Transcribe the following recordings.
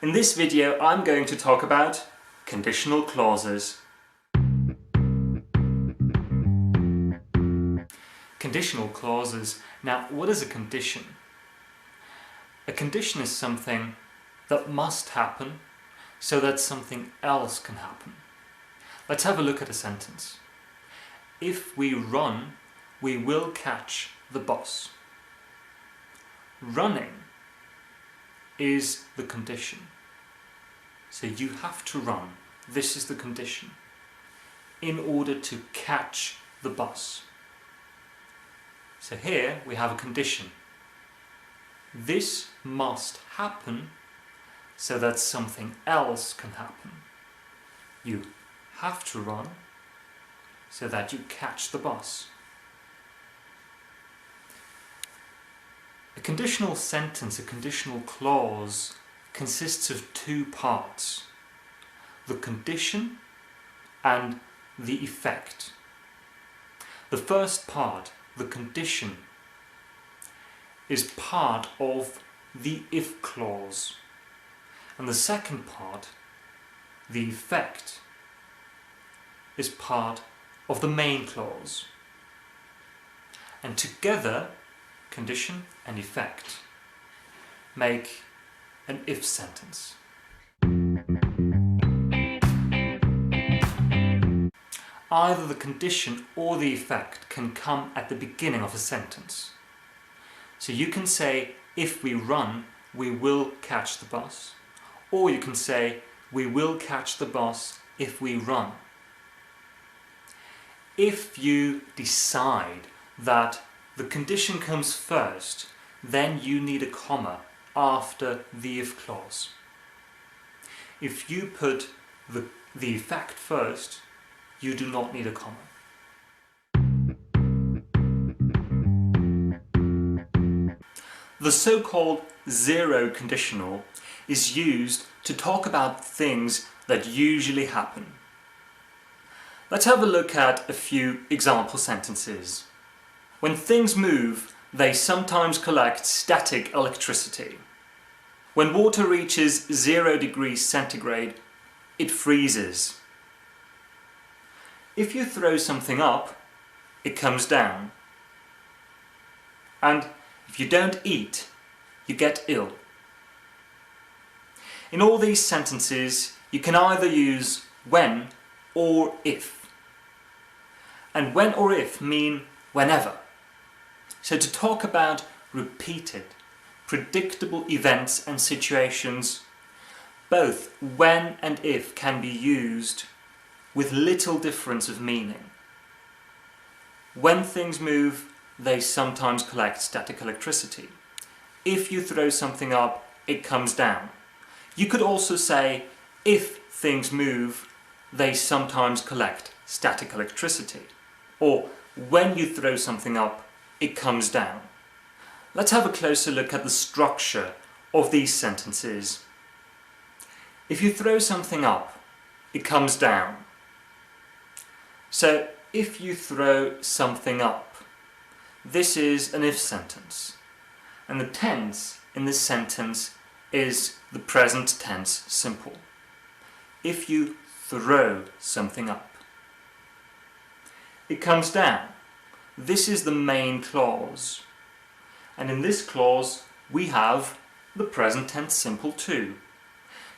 In this video I'm going to talk about conditional clauses. Conditional clauses. Now, what is a condition? A condition is something that must happen so that something else can happen. Let's have a look at a sentence. If we run, we will catch the bus. Running is the condition. So you have to run. This is the condition. In order to catch the bus. So here we have a condition. This must happen so that something else can happen. You have to run so that you catch the bus. A conditional sentence, a conditional clause, consists of two parts: the condition and the effect. The first part, the condition, is part of the if clause, and the second part, the effect, is part of the main clause. And together, condition and effect make an if sentence. Either the condition or the effect can come at the beginning of a sentence. So you can say, if we run, we will catch the bus. Or you can say, we will catch the bus if we run. If you decide that the condition comes first, then you need a comma after the if clause. If you put the effect first, you do not need a comma. The so-called zero conditional is used to talk about things that usually happen. Let's have a look at a few example sentences. When things move, they sometimes collect static electricity. When water reaches 0 degrees centigrade, it freezes. If you throw something up, it comes down. And if you don't eat, you get ill. In all these sentences, you can either use when or if. And when or if mean whenever. So to talk about repeated, predictable events and situations, both when and if can be used with little difference of meaning. When things move, they sometimes collect static electricity. If you throw something up, it comes down. You could also say, if things move, they sometimes collect static electricity. Or, when you throw something up, it comes down. Let's have a closer look at the structure of these sentences. If you throw something up, it comes down. So, if you throw something up, this is an if sentence. And the tense in this sentence is the present tense simple. If you throw something up, it comes down. This is the main clause. And in this clause, we have the present tense simple too.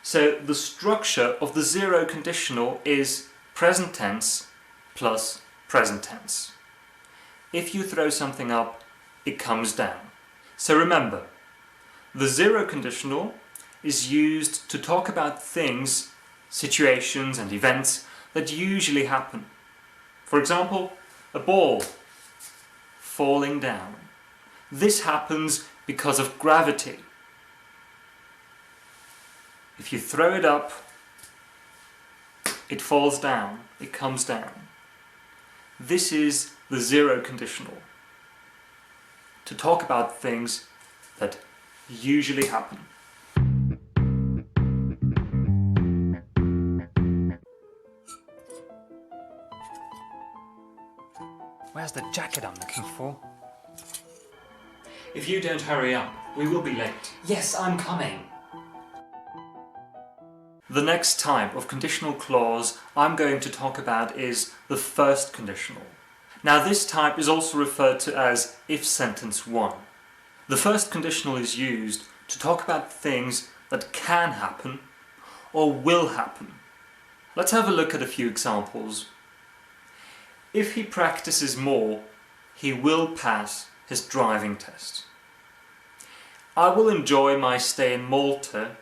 So the structure of the zero conditional is present tense plus present tense. If you throw something up, it comes down. So remember, the zero conditional is used to talk about things, situations and events that usually happen. For example, a ball falling down. This happens because of gravity. If you throw it up, it falls down, it comes down. This is the zero conditional, to talk about things that usually happen. Where's the jacket I'm looking for? If you don't hurry up, we will be late. Yes, I'm coming. The next type of conditional clause I'm going to talk about is the first conditional. Now this type is also referred to as if sentence 1. The first conditional is used to talk about things that can happen or will happen. Let's have a look at a few examples. If he practices more, he will pass his driving test. I will enjoy my stay in Malta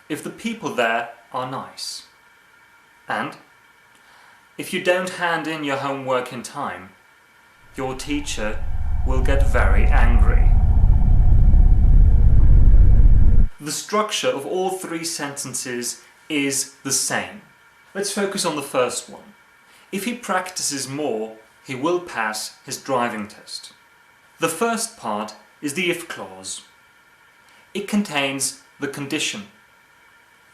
if the people there are nice. And if you don't hand in your homework in time, your teacher will get very angry. The structure of all three sentences is the same. Let's focus on the first one. If he practices more, he will pass his driving test. The first part is the if clause. It contains the condition.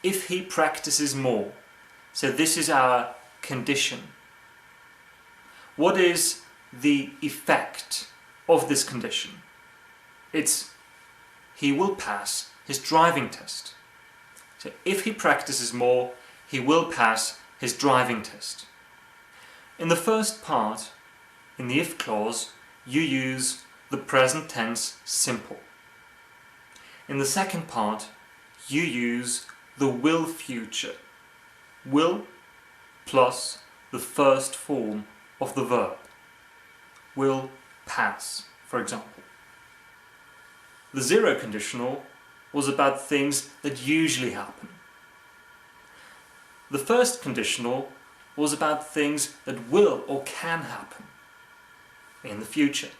If he practices more. So this is our condition. What is the effect of this condition? It's he will pass his driving test. So if he practices more, he will pass his driving test. In the first part, in the if clause, you use the present tense simple. In the second part, you use the will future. Will plus the first form of the verb. Will pass, for example. The zero conditional was about things that usually happen. The first conditional was about things that will or can happen in the future.